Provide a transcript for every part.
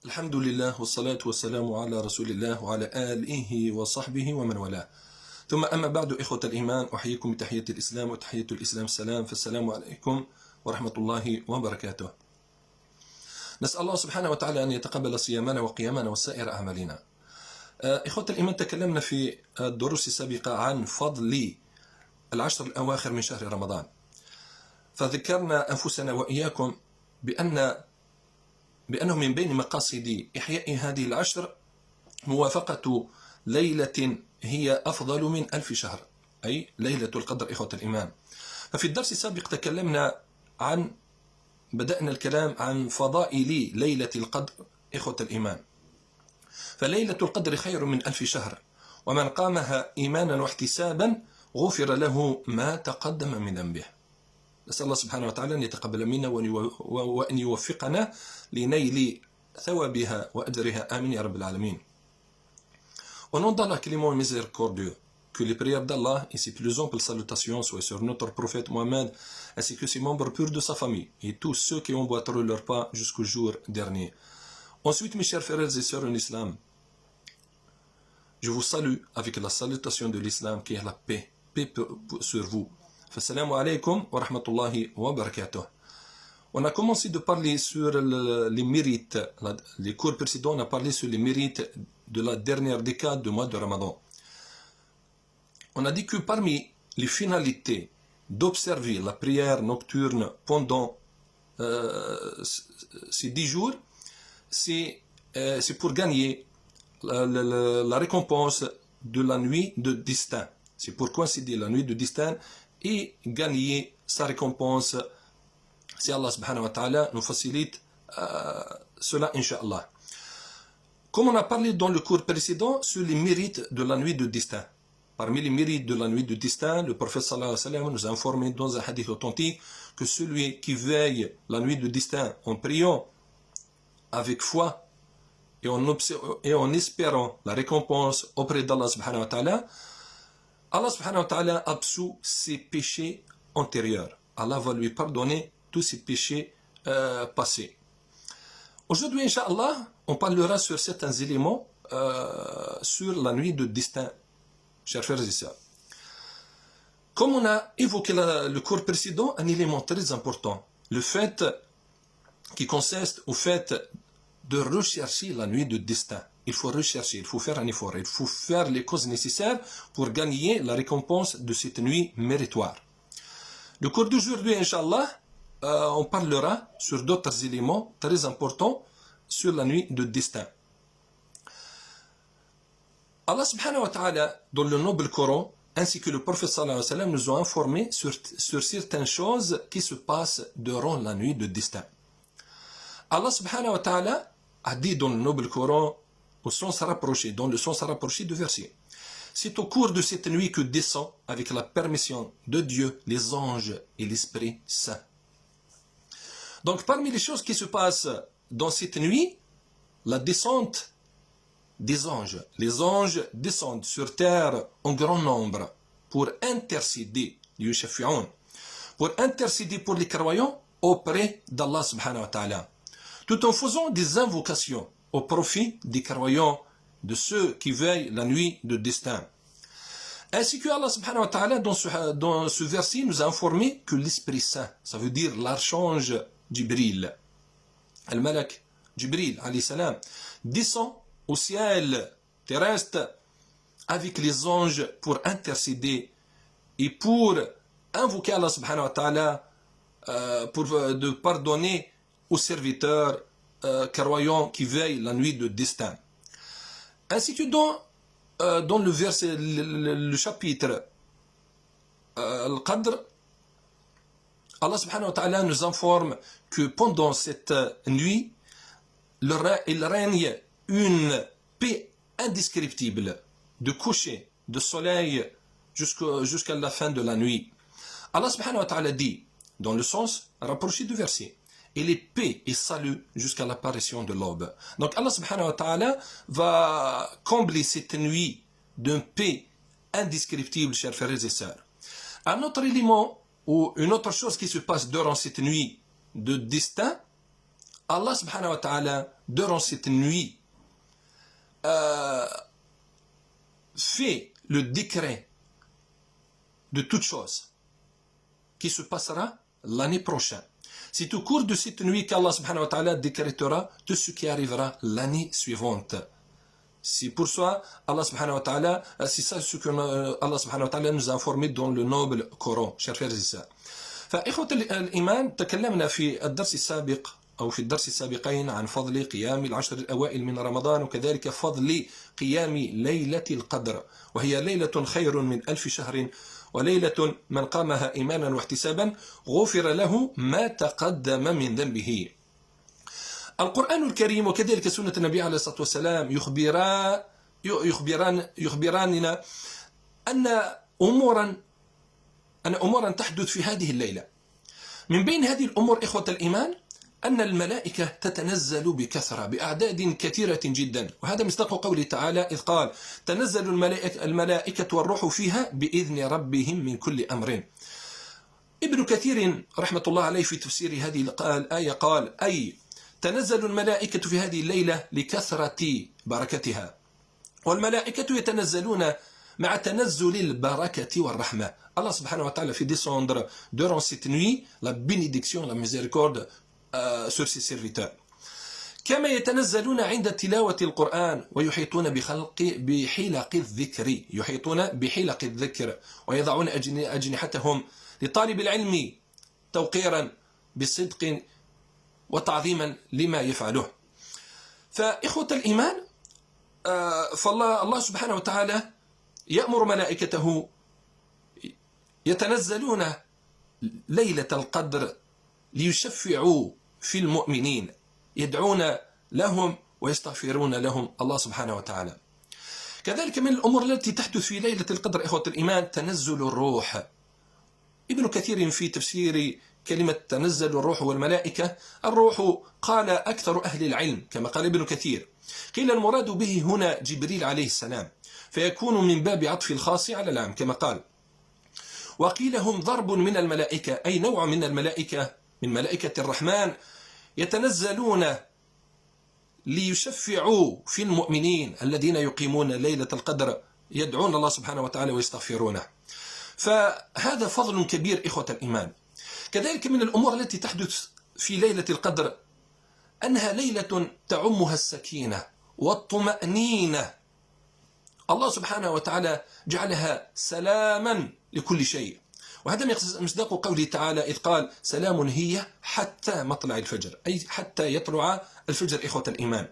الحمد لله والصلاة والسلام على رسول الله وعلى آله وصحبه ومن والاه. ثم أما بعد إخوة الإيمان، أحييكم بتحية الإسلام وتحية الإسلام السلام، فالسلام عليكم ورحمة الله وبركاته. نسأل الله سبحانه وتعالى أن يتقبل صيامنا وقيامنا وسائر أعمالنا. إخوة الإيمان، تكلمنا في الدروس السابقة عن فضل العشر الأواخر من شهر رمضان، فذكرنا أنفسنا وإياكم بأنه من بين مقاصد إحياء هذه العشر موافقة ليلة هي أفضل من 1000 شهر، أي ليلة القدر. إخوة الإيمان، ففي الدرس السابق بدأنا الكلام عن فضائل ليلة القدر. إخوة الإيمان، فليلة القدر خير من 1000 شهر، ومن قامها إيمانا واحتسابا غفر له ما تقدم من ذنبه. نسأل الله سبحانه وتعالى أن يتقبل منا وأن يوفقنا لنيل ثوابها وأجرها. آمين يا رب العالمين. Au nom d'Allah, clément et miséricordieux, que les prières d'Allah et ses plus amples salutations soient sur notre prophète Mohammed, ainsi que ses membres purs de sa famille, et tous ceux qui emboîteront leur pas jusqu'au jour dernier. Ensuite, mes chers frères et sœurs en islam, je vous salue avec la salutation de l'islam qui est la paix. Paix sur vous. Assalamu alaikum wa rahmatullahi wa barakatuh. On a commencé de parler sur les mérites. Les cours précédents, on a parlé sur les mérites de la dernière décade du mois de Ramadan. On a dit que parmi les finalités d'observer la prière nocturne pendant ces 10 jours, c'est pour gagner la récompense de la nuit de destin. C'est pour coïncider la nuit de destin et gagner sa récompense si Allah subhanahu wa ta'ala nous facilite cela, Inch'Allah. Comme on a parlé dans le cours précédent sur les mérites de la nuit de destin. Parmi les mérites de la nuit de destin, le prophète sallallahu alayhi wa sallam nous a informé dans un hadith authentique que celui qui veille la nuit de destin en priant avec foi et en espérant la récompense auprès d'Allah subhanahu wa ta'ala, Allah subhanahu wa ta'ala absout ses péchés antérieurs. Allah va lui pardonner tous ses péchés passés. Aujourd'hui, Inch'Allah, on parlera sur certains éléments sur la nuit de destin, chers frères et sœurs. Comme on a évoqué le cours précédent, un élément très important, le fait qui consiste au fait de rechercher la nuit de destin. Il faut rechercher, il faut faire un effort, il faut faire les causes nécessaires pour gagner la récompense de cette nuit méritoire. Le cours d'aujourd'hui, Inch'Allah, on parlera sur d'autres éléments très importants sur la nuit de destin. Allah subhanahu wa ta'ala, dans le noble Coran, ainsi que le prophète sallallahu alayhi wa sallam, nous ont informés sur certaines choses qui se passent durant la nuit de destin. Allah subhanahu wa ta'ala a dit dans le noble Coran, dans le sens rapproché du verset: c'est au cours de cette nuit que descend, avec la permission de Dieu, les anges et l'Esprit Saint. Donc parmi les choses qui se passent dans cette nuit, la descente des anges. Les anges descendent sur terre en grand nombre pour intercéder, pour intercéder pour les croyants auprès d'Allah subhanahu wa ta'ala, tout en faisant des invocations au profit des croyants, de ceux qui veillent la nuit de destin. Ainsi que Allah subhanahu wa ta'ala dans ce verset nous a informé que l'Esprit Saint, ça veut dire l'archange Jibril, Al-Malak Jibril alayhi salam, descend au ciel terrestre avec les anges pour intercéder et pour invoquer Allah subhanahu wa ta'ala de pardonner aux serviteurs croyants qui veillent la nuit de destin. Ainsi que dans le verset, le chapitre Al-Qadr, Allah subhanahu wa ta'ala nous informe que pendant cette nuit, il règne une paix indescriptible, de coucher, de soleil jusqu'à la fin de la nuit. Allah subhanahu wa ta'ala dit, dans le sens rapproché du verset, et les paix et salut jusqu'à l'apparition de l'aube. Donc Allah subhanahu wa ta'ala va combler cette nuit d'une paix indescriptible, chers frères et sœurs. Un autre élément ou une autre chose qui se passe durant cette nuit de destin, Allah subhanahu wa ta'ala, durant cette nuit, fait le décret de toute chose qui se passera l'année prochaine. C'est au cours de cette nuit qu'Allah subhanahu wa ta'ala décrétera tout ce qui arrivera l'année suivante. C'est pour ça, Allah subhanahu wa ta'ala, c'est ça ce que Allah subhanahu wa ta'ala nous a informé dans le noble Coran, chers frères et sœurs. فإخوة الإيمان تكلمنا في الدرس السابق أو في الدرس السابقين عن فضل قيام العشر الأوائل من رمضان وكذلك فضل قيام ليلة القدر وهي ليلة خير من 1000 شهر وليلة من قامها إيمانا واحتسابا غفر له ما تقدم من ذنبه. القرآن الكريم وكذلك سنة النبي عليه الصلاة والسلام يخبراننا أن أمورا تحدث في هذه الليلة. من بين هذه الأمور إخوة الإيمان أن الملائكة تتنزل بكثرة بأعداد كثيرة جدا، وهذا مصداق قوله تعالى إذ قال تنزل الملائكة والروح فيها بإذن ربهم من كل أمر. ابن كثير رحمة الله عليه في تفسير هذه الآية قال أي تنزل الملائكة في هذه الليلة لكثرة بركتها، والملائكة يتنزلون مع تنزل البركة والرحمة. Allah subhanahu wa ta'ala fait descendre durant cette nuit la bénédiction, la miséricorde sur ses serviteurs. كما يتنزلون عند تلاوة القرآن ويحيطون بحلق الذكر، يحيطون بحلق الذكر ويضعون أجنحتهم لطالب العلم توقيرا بصدق وتعظيما لما يفعله. فإخوة الإيمان فالله سبحانه وتعالى يأمر ملائكته يتنزلون ليلة القدر ليشفعوا في المؤمنين، يدعون لهم ويستغفرون لهم الله سبحانه وتعالى. كذلك من الأمور التي تحدث في ليلة القدر إخوة الإيمان تنزل الروح. ابن كثير في تفسير كلمة تنزل الروح والملائكة، الروح قال أكثر أهل العلم كما قال ابن كثير، قيل المراد به هنا جبريل عليه السلام، فيكون من باب عطف الخاص على العام كما قال. وقيل هم ضرب من الملائكة، أي نوع من الملائكة من ملائكة الرحمن يتنزلون ليشفعوا في المؤمنين الذين يقيمون ليلة القدر، يدعون الله سبحانه وتعالى ويستغفرونه. فهذا فضل كبير إخوة الإيمان. كذلك من الأمور التي تحدث في ليلة القدر أنها ليلة تعمها السكينة والطمأنينة. الله سبحانه وتعالى جعلها سلاما لكل شيء، وهذا مصداق قوله تعالى إذ قال سلام هي حتى مطلع الفجر، أي حتى يطلع الفجر إخوة الإيمان.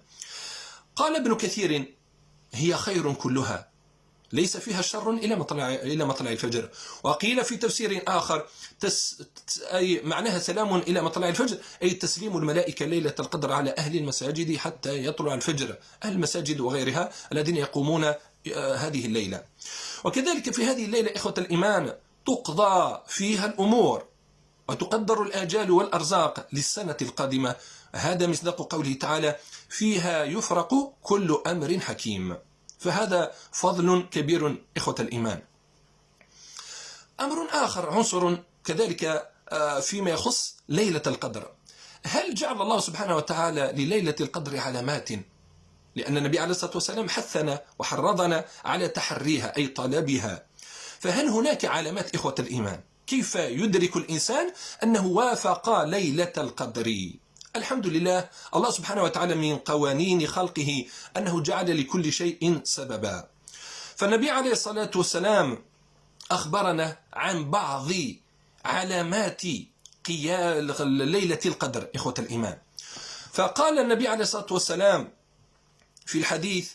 قال ابن كثير هي خير كلها ليس فيها شر إلى مطلع الفجر. وقيل في تفسير آخر أي معناها سلام إلى مطلع الفجر أي تسليم الملائكة ليلة القدر على أهل المساجد حتى يطلع الفجر، أهل المساجد وغيرها الذين يقومون هذه الليلة. وكذلك في هذه الليلة إخوة الإيمان تقضى فيها الأمور وتقدر الآجال والأرزاق للسنة القادمة، هذا مصداق قوله تعالى فيها يفرق كل أمر حكيم. فهذا فضل كبير إخوة الإيمان. أمر آخر عنصر كذلك فيما يخص ليلة القدر، هل جعل الله سبحانه وتعالى لليلة القدر علامات؟ لأن النبي عليه الصلاة والسلام حثنا وحرضنا على تحريها أي طلبها. فهل هناك علامات إخوة الإيمان؟ كيف يدرك الإنسان أنه وافق ليلة القدر؟ الحمد لله، الله سبحانه وتعالى من قوانين خلقه أنه جعل لكل شيء سببا. فالنبي عليه الصلاة والسلام أخبرنا عن بعض علامات ليلة القدر إخوة الإيمان. فقال النبي عليه الصلاة والسلام في الحديث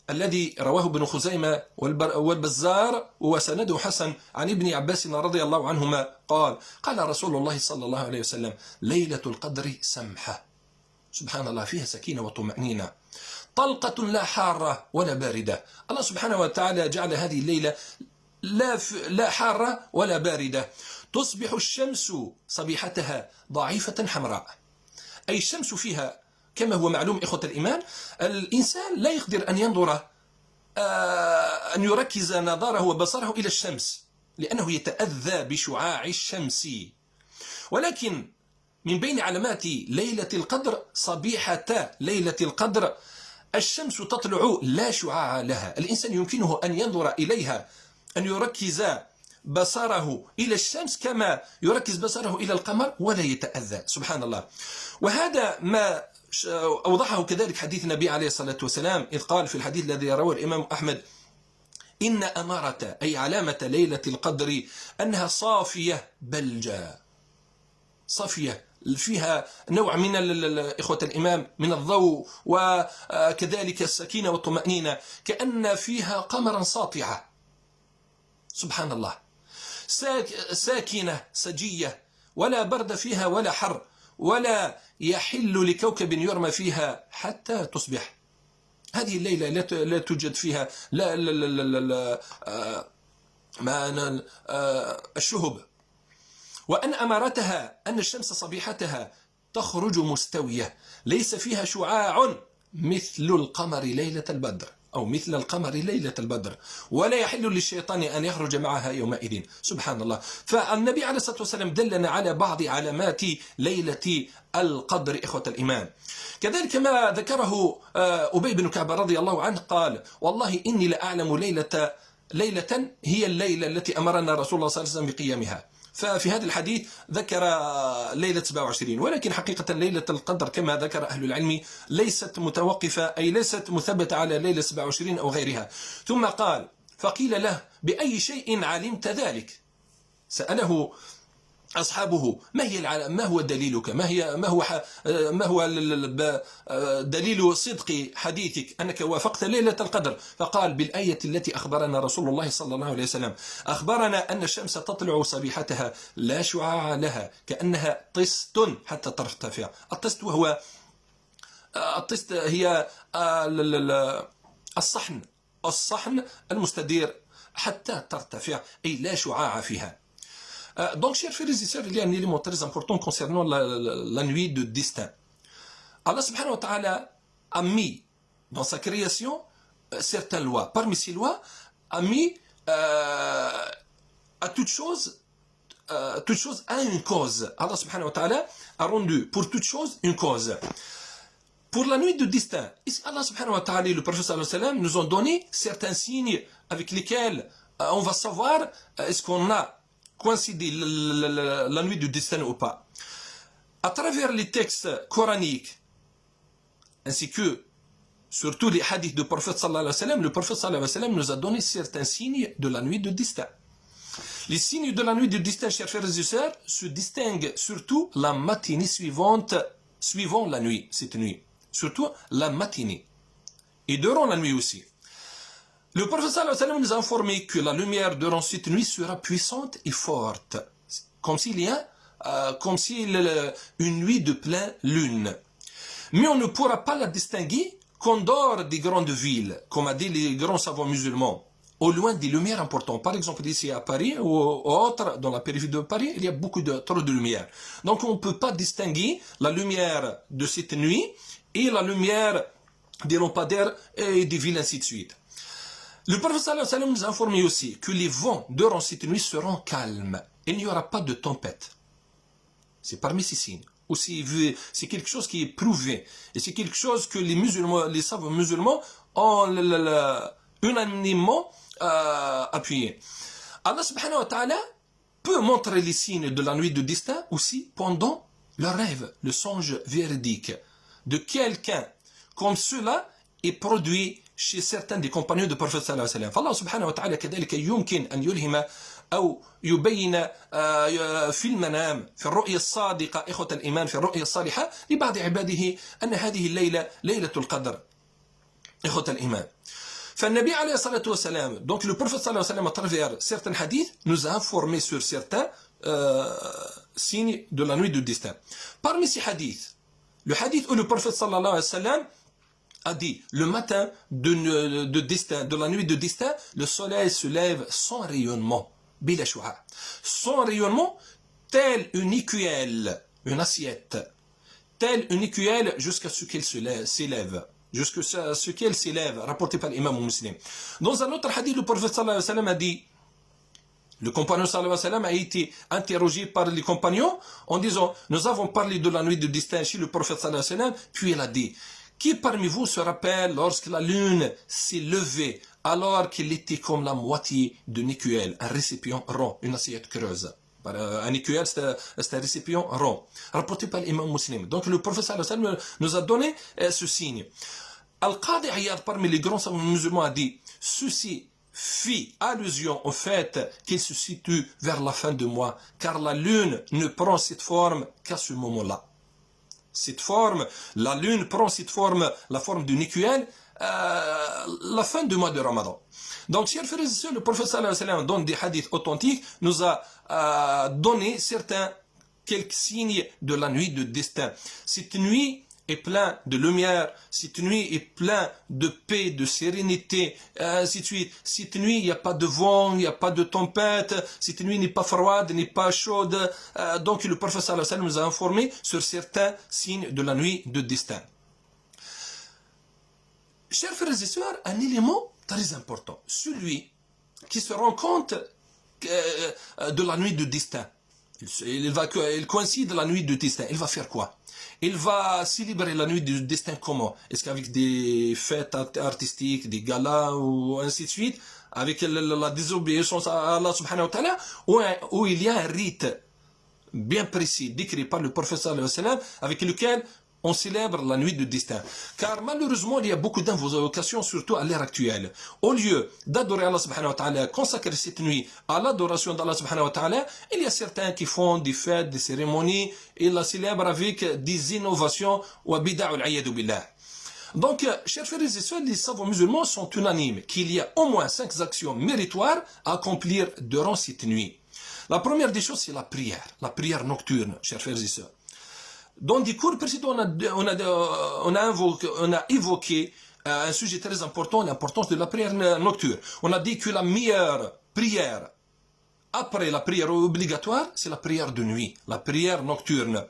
الذي رواه ابن خزيمة والبزار وسنده حسن عن ابن عباس رضي الله عنهما قال رسول الله صلى الله عليه وسلم ليلة القدر سمحة، سبحان الله، فيها سكينة وطمأنينة، طلقة لا حارة ولا باردة. الله سبحانه وتعالى جعل هذه الليلة لا حارة ولا باردة، تصبح الشمس صبيحتها ضعيفة حمراء، أي الشمس فيها كما هو معلوم إخوة الإيمان الإنسان لا يقدر أن ينظر أن يركز نظره وبصره إلى الشمس لأنه يتأذى بشعاع الشمس، ولكن من بين علامات ليلة القدر صبيحة ليلة القدر الشمس تطلع لا شعاع لها. الإنسان يمكنه أن ينظر إليها، أن يركز بصره إلى الشمس كما يركز بصره إلى القمر ولا يتأذى، سبحان الله. وهذا ما أوضحه كذلك حديث النبي عليه الصلاة والسلام، إذ قال في الحديث الذي رواه الإمام أحمد: إن أمارة أي علامة ليلة القدر أنها صافية بلجة، صافية فيها نوع من إخوة الإمام من الضوء وكذلك السكينة والطمأنينة، كأن فيها قمرا ساطعة، سبحان الله، ساكنة سجية، ولا برد فيها ولا حر، ولا يحل لكوكب يرمى فيها حتى تصبح. هذه الليلة لا توجد فيها لا الشهب. وأن أمارتها أن الشمس صبيحتها تخرج مستوية ليس فيها شعاع مثل القمر ليلة البدر، أو مثل القمر ليلة البدر، ولا يحل للشيطان أن يخرج معها يومئذ، سبحان الله. فالنبي عليه الصلاة والسلام دلنا على بعض علامات ليلة القدر إخوة الإيمان. كذلك ما ذكره أبي بن كعب رضي الله عنه قال: والله إني لأعلم ليلة هي الليلة التي أمرنا رسول الله صلى الله عليه وسلم بقيامها. ففي هذا الحديث ذكر ليلة 27، ولكن حقيقة ليلة القدر كما ذكر أهل العلم ليست متوقفة، أي ليست مثبتة على ليلة 27 أو غيرها. ثم قال: فقيل له: بأي شيء علمت ذلك؟ سأله أصحابه: ما هو دليلك؟ ما هو دليل صدق حديثك أنك وافقت ليلة القدر؟ فقال: بالآية التي أخبرنا رسول الله صلى الله عليه وسلم، أخبرنا أن الشمس تطلع صبيحتها لا شعاع لها كأنها طست حتى ترتفع. الطست هي الصحن المستدير حتى ترتفع، أي لا شعاع فيها. Donc, chers frères et sœurs, il y a un élément très important concernant la nuit de destin. Allah subhanahu wa ta'ala a mis dans sa création certaines lois. Parmi ces lois, a mis à toute chose a une cause. Allah subhanahu wa ta'ala a rendu pour toute chose une cause. Pour la nuit de destin, Allah subhanahu wa ta'ala et le prophète sallallahu alayhi wa sallam nous ont donné certains signes avec lesquels on va savoir est-ce qu'on a coïncider la nuit du destin ou pas. À travers les textes coraniques, ainsi que surtout les hadiths du prophète sallallahu alayhi wa sallam, le prophète sallallahu alayhi wa sallam nous a donné certains signes de la nuit du destin. Les signes de la nuit du destin, chers frères et sœurs, se distinguent surtout la matinée suivant la nuit, cette nuit. Surtout la matinée. Et durant la nuit aussi. Le prophète sallallahu alayhi wa sallam nous a informé que la lumière durant cette nuit sera puissante et forte, comme s'il une nuit de pleine lune. Mais on ne pourra pas la distinguer qu'en dehors des grandes villes, comme a dit les grands savants musulmans, au loin des lumières importantes. Par exemple, ici à Paris ou autre, dans la périphérie de Paris, il y a trop de lumière. Donc on ne peut pas distinguer la lumière de cette nuit et la lumière des lampadaires et des villes, ainsi de suite. Le prophète sallallahu alayhi wa sallam nous a informé aussi que les vents durant cette nuit seront calmes. Il n'y aura pas de tempête. C'est parmi ces signes. Aussi, c'est quelque chose qui est prouvé. Et c'est quelque chose que les musulmans, les savants musulmans ont unanimement appuyé. Allah subhanahu wa ta'ala peut montrer les signes de la nuit de destin aussi pendant le rêve, le songe véridique de quelqu'un comme cela est produit chez certains des compagnons du prophète sallallahu alayhi wa sallam. فالله سبحانه وتعالى كذلك يمكن أن يلهم أو يبين في المنام في الرؤية الصادقة إخوة الإيمان في الرؤية الصالحة لبعض عباده أن هذه الليلة ليلة القدر إخوة الإيمان. فالنبي عليه الصلاة والسلام, donc le prophète sallallahu alayhi wa sallam à travers certains hadiths nous a informé sur certains signes de la nuit du destin. Parmi ces hadiths, le hadith où le prophète sallallahu alayhi wa sallam a dit, le matin de la nuit de destin, le soleil se lève sans rayonnement, bila shua, sans rayonnement, tel une écuelle, une assiette, tel une écuelle jusqu'à ce qu'elle s'élève, jusqu'à ce qu'elle s'élève, rapporté par l'imam muslim. Dans un autre hadith, le prophète sallallahu alayhi wa sallam a dit, Le compagnon sallallahu alayhi wa sallam a été interrogé par les compagnons en disant, nous avons parlé de la nuit de destin chez le prophète sallallahu alayhi wa sallam, puis il a dit, qui parmi vous se rappelle lorsque la lune s'est levée alors qu'il était comme la moitié d'une écuelle, un récipient rond, une assiette creuse. Un écuelle, c'est un récipient rond, rapporté par l'imam Muslim. Donc le prophète sallallahu alayhi wa sallam nous a donné ce signe. Al-Qadi Iyad, parmi les grands savants musulmans, a dit, ceci fit allusion au fait qu'il se situe vers la fin du mois, car la lune ne prend cette forme qu'à ce moment-là. Cette forme, la lune prend cette forme, la forme d'une écuelle, la fin du mois de Ramadan. Donc, chers frères et sœurs, le prophète sallallahu alayhi wa sallam, dans des hadiths authentiques, nous a donné quelques signes de la nuit de destin. Cette nuit est plein de lumière, cette nuit est plein de paix, de sérénité, ainsi de suite. Cette nuit, il n'y a pas de vent, il n'y a pas de tempête, cette nuit n'est pas froide, n'est pas chaude. Donc le prophète sallallahu alayhi wa sallam nous a informé sur certains signes de la nuit de destin. Chers frères et sœurs, un élément très important, celui qui se rend compte de la nuit de destin, il coïncide la nuit de destin, il va faire quoi? Il va célébrer la nuit du destin comment? Est-ce qu'avec des fêtes artistiques, des galas ou ainsi de suite, avec la désobéissance à Allah subhanahu wa ta'ala, ou il y a un rite bien précis décrit par le prophète sallallahu alayhi wa sallam avec lequel on célèbre la nuit de destin. Car malheureusement, il y a beaucoup d'invocations, surtout à l'ère actuelle. Au lieu d'adorer Allah subhanahu wa ta'ala, consacrer cette nuit à l'adoration d'Allah subhanahu wa ta'ala, il y a certains qui font des fêtes, des cérémonies, et la célèbrent avec des innovations, wa bid'a wal iyadu billah. Donc, chers frères et sœurs, les savants musulmans sont unanimes qu'il y a au moins 5 actions méritoires à accomplir durant cette nuit. La première des choses, c'est la prière nocturne, chers frères et sœurs. Dans des cours précédents, on a évoqué un sujet très important, l'importance de la prière nocturne. On a dit que la meilleure prière après la prière obligatoire, c'est la prière de nuit, la prière nocturne.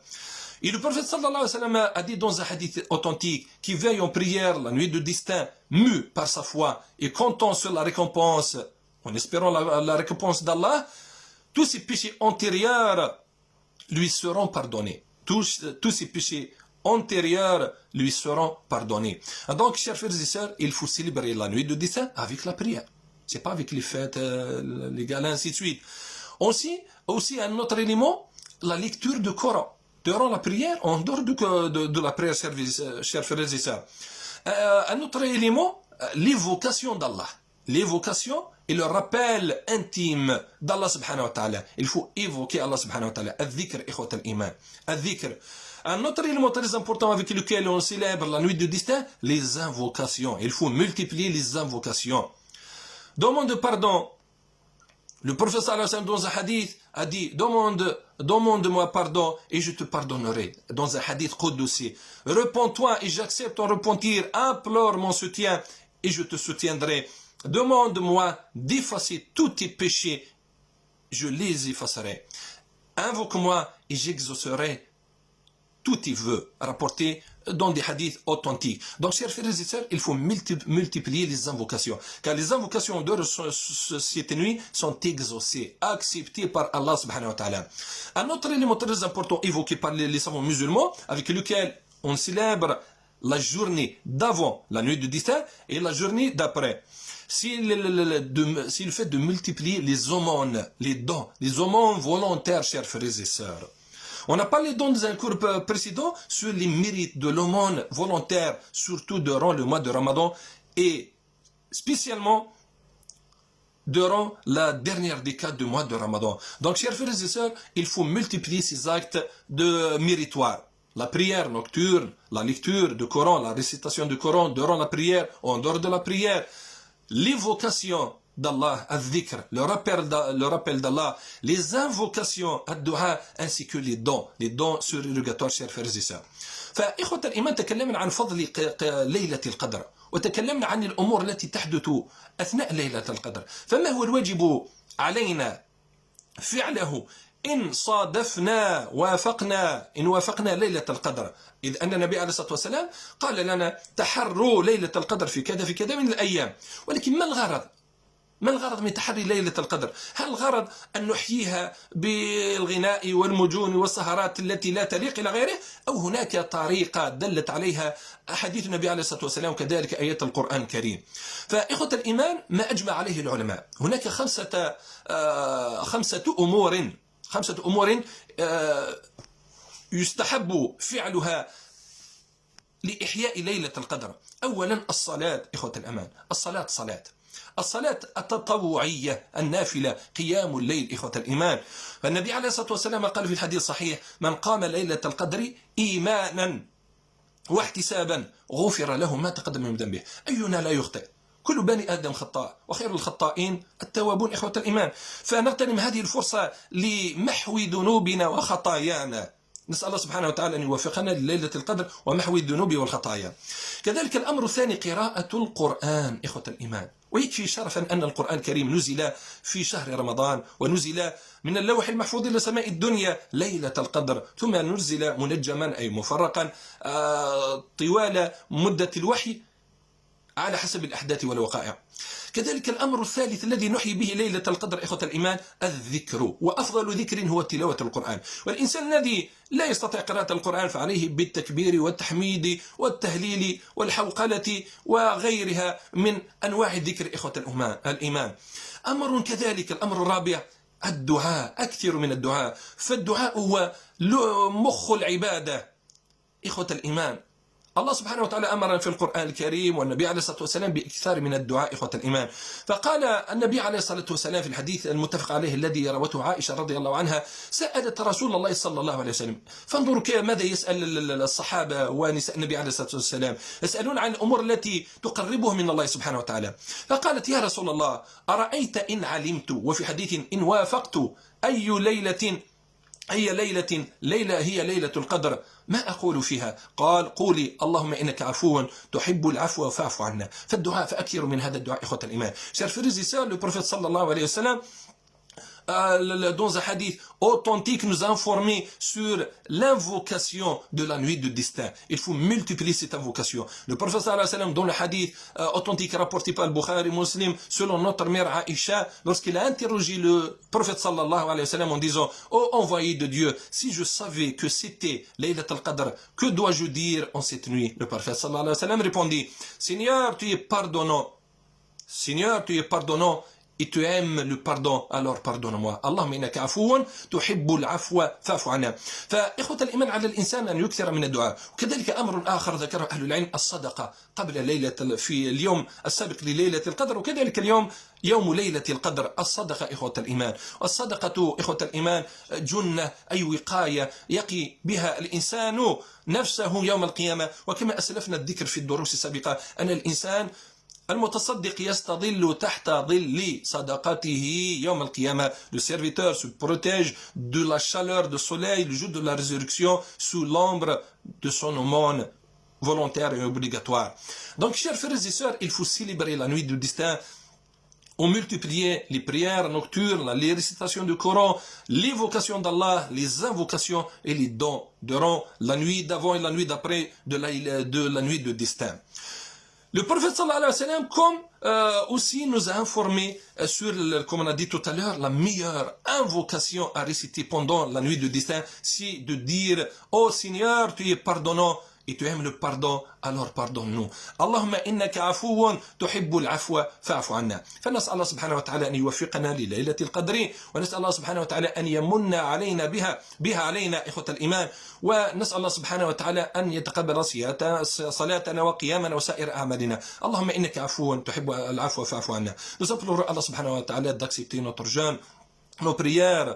Et le prophète sallallahu alayhi wa sallam a dit dans un hadith authentique, qui veille en prière la nuit de destin, mu par sa foi et comptant sur la récompense, en espérant la récompense d'Allah, tous ses péchés antérieurs lui seront pardonnés. Tous ses péchés antérieurs lui seront pardonnés. Donc, chers frères et sœurs, il faut célébrer la nuit de destin avec la prière. C'est pas avec les fêtes, les galas, ainsi de suite. Aussi, un autre élément, la lecture du Coran. Durant la prière, en dehors de la prière, chers frères et sœurs. Un autre élément, l'évocation d'Allah. L'évocation et le rappel intime d'Allah subhanahu wa ta'ala. Il faut évoquer Allah subhanahu wa ta'ala. Al-dhikr, ikhwat al-iman. Al-dhikr. Un autre élément très important avec lequel on célèbre la nuit de destin, les invocations. Il faut multiplier les invocations. Demande pardon. Le prophète sallallahu alayhi wa sallam dans un hadith a dit, demande-moi pardon et je te pardonnerai. Dans un hadith qudsi. Repends-toi et j'accepte ton repentir. Implore mon soutien et je te soutiendrai. Demande-moi d'effacer tous tes péchés, je les effacerai. Invoque-moi et j'exaucerai tous tes vœux, rapportés dans des hadiths authentiques. Donc, chers frères et sœurs, il faut multiplier les invocations. Car les invocations de cette nuit sont exaucées, acceptées par Allah subhanahu wa ta'ala. Un autre élément très important évoqué par les savants musulmans, avec lequel on célèbre la journée d'avant la nuit de destin et la journée d'après. C'est le fait de multiplier les aumônes, les aumônes volontaires, chers frères et sœurs. On a parlé dans un cours précédent sur les mérites de l'aumône volontaire, surtout durant le mois de Ramadan et spécialement durant la dernière décade du mois de Ramadan. Donc, chers frères et sœurs, il faut multiplier ces actes de méritoire. La prière nocturne, la lecture du Coran, la récitation du Coran durant la prière, en dehors de la prière, l'évocation d'Allah, al-dhikr, le rappel d'Allah, les invocations, ad-du'a, ainsi que les dons surérogatoires, chers frères et sœurs. فإخوة الإيمان تكلمنا عن فضل ليلة القدر وتكلمنا عن الأمور التي تحدث أثناء ليلة القدر فما هو الواجب علينا فعله إن وافقنا ليلة القدر إذ أن النبي عليه الصلاة والسلام قال لنا تحروا ليلة القدر في كذا من الأيام ولكن ما الغرض ما الغرض من تحري ليلة القدر؟ هل الغرض أن نحييها بالغناء والمجون والسهرات التي لا تليق إلى غيره؟ أو هناك طريقة دلت عليها أحاديث النبي عليه الصلاة والسلام وكذلك آيات القرآن الكريم؟ فإخوة الإيمان ما أجمع عليه العلماء، هناك خمسة أمور يستحب فعلها لإحياء ليلة القدر. أولا الصلاة، إخوة الأمان، الصلاة التطوعية النافلة، قيام الليل إخوة الإيمان. فالنبي عليه الصلاة والسلام قال في الحديث الصحيح: من قام ليلة القدر إيمانا واحتسابا غفر له ما تقدم من ذنبه. أينا لا يخطئ؟ كل بني آدم خطاء وخير الخطائين التوابون إخوة الإيمان. فنغتنم هذه الفرصة لمحو ذنوبنا وخطايانا. نسأل الله سبحانه وتعالى أن يوفقنا لليلة القدر ومحو الذنوب والخطايا. كذلك الأمر الثاني قراءة القرآن إخوة الإيمان. ويكفي شرفا أن القرآن الكريم نزل في شهر رمضان، ونزل من اللوح المحفوظ إلى سماء الدنيا ليلة القدر، ثم نزل منجما أي مفرقا طوال مدة الوحي على حسب الأحداث والوقائع. كذلك الأمر الثالث الذي نحيي به ليلة القدر إخوة الإيمان الذكر، وأفضل ذكر هو تلاوة القرآن. والإنسان الذي لا يستطيع قراءة القرآن فعليه بالتكبير والتحميد والتهليل والحوقلة وغيرها من أنواع الذكر إخوة الإيمان. أمر كذلك الأمر الرابع الدعاء، أكثر من الدعاء، فالدعاء هو مخ العبادة إخوة الإيمان. الله سبحانه وتعالى أمرنا في القرآن الكريم والنبي عليه الصلاة والسلام بإكثار من الدعاء إخوة الإيمان. فقال النبي عليه الصلاة والسلام في الحديث المتفق عليه الذي روته عائشة رضي الله عنها: سألت رسول الله صلى الله عليه وسلم. فانظروا ماذا يسأل الصحابة ونساء النبي عليه الصلاة والسلام، يسألون عن الأمور التي تقربهم من الله سبحانه وتعالى. فقالت: يا رسول الله، أرأيت إن علمت، وفي حديث إن وافقت، أي ليلة هي ليلة القدر، ما أقول فيها؟ قال: قولي اللهم إنك عفو تحب العفو فاعف عنا. فالدعاء، فأكثر من هذا الدعاء إخوة الإيمان. Chers frères et sœurs, le prophète sallallahu alayhi wa sallam dans un hadith authentique nous a informé sur l'invocation de la nuit de destin. Il faut multiplier cette invocation. Le prophète sallallahu alayhi wa sallam, dans le hadith authentique rapporté par le Bukhari Muslim, selon notre mère Aïcha, lorsqu'il a interrogé le prophète sallallahu alayhi wa sallam en disant: ô envoyé de Dieu, si je savais que c'était Laylat al-Qadr, que dois-je dire en cette nuit? Le prophète sallallahu alayhi wa sallam répondit: Seigneur, tu es pardonnant. Seigneur, tu es pardonnant et tu aimes le pardon, alors pardonne-moi. اللهم إنك عفو تحب العفو فاعف عنا. فإخوة الإيمان على الإنسان أن يكثر من الدعاء. وكذلك أمر آخر ذكره أهل العلم الصدقة قبل ليلة، في اليوم السابق لليلة القدر، وكذلك اليوم يوم ليلة القدر. الصدقة إخوة الإيمان، الصدقة إخوة الإيمان جنة أي وقاية يقي بها الإنسان نفسه يوم القيامة. وكما أسلفنا الذكر في الدروس السابقة أن الإنسان المتصدق يستظل تحت ظل صدقته يوم القيامة. Le serviteur se protège de la chaleur du soleil le jour de la résurrection sous l'ombre de son aumône volontaire et obligatoire. Donc, chers frères et sœurs, il faut célébrer la nuit du destin. On multiplier les prières nocturnes, les récitations du Coran, l'évocation d'Allah, les invocations et les dons durant la nuit d'avant et la nuit d'après de la nuit de destin. Le prophète sallallahu alayhi wa sallam, comme aussi nous a informé sur, comme on a dit tout à l'heure, la meilleure invocation à réciter pendant la nuit de destin, c'est de dire: ô Seigneur, tu es pardonnant et tu aimes le pardon, alors pardonne-nous. Allahumma innaka afuwun tuhibbul afwa fa'fu anna. فنسأل الله سبحانه وتعالى أن يوفقنا لليلة القدر، ونسأل الله سبحانه وتعالى أن يمن علينا بها علينا إخوة الإيمان، ونسأل الله سبحانه وتعالى أن يتقبل صلاتنا وقيامنا وسائر أعمالنا. اللهم إنك عفو تحب العفو فاعف عنا. Nous implorons Allah subhanahu wa ta'ala d'accepter notre jeûne, nos prières,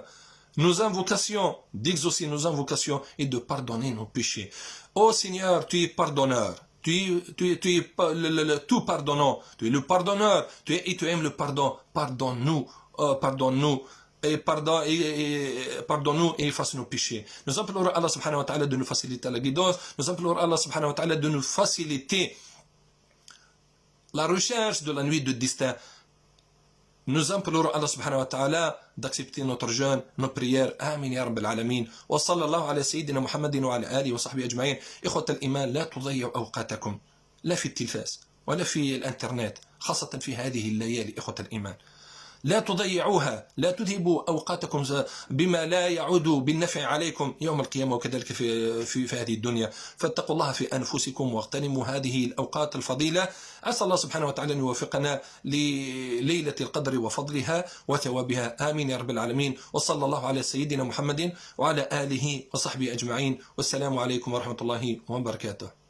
nos invocations, d'exaucer nos invocations et de pardonner nos péchés. Ô Seigneur, tu es pardonneur, tu es tout pardonnant, tu es le pardonneur, et tu aimes le pardon. Pardonne-nous, et pardonne-nous et efface nos péchés. Nous implorons Allah subhanahu wa ta'ala de nous faciliter la guidance, nous implorons Allah subhanahu wa ta'ala de nous faciliter la recherche de la nuit de destin. Nous implorons Allah subhanahu wa ta'ala d'accepter notre jeûne, nos prières. آمين يا رب العالمين. وصلى الله على سيدنا محمد وعلى آله وصحبه أجمعين. إخوة الإيمان، لا تضيعوا أوقاتكم لا في التلفاز ولا في الإنترنت، خاصة في هذه الليالي إخوة الإيمان. لا تضيعوها، لا تذهبوا أوقاتكم بما لا يعود بالنفع عليكم يوم القيامة وكذلك في هذه الدنيا. فاتقوا الله في أنفسكم واغتنموا هذه الأوقات الفضيلة. أسأل الله سبحانه وتعالى أن يوفقنا لليلة القدر وفضلها وثوابها، آمين يا رب العالمين. وصلى الله على سيدنا محمد وعلى آله وصحبه أجمعين، والسلام عليكم ورحمة الله وبركاته.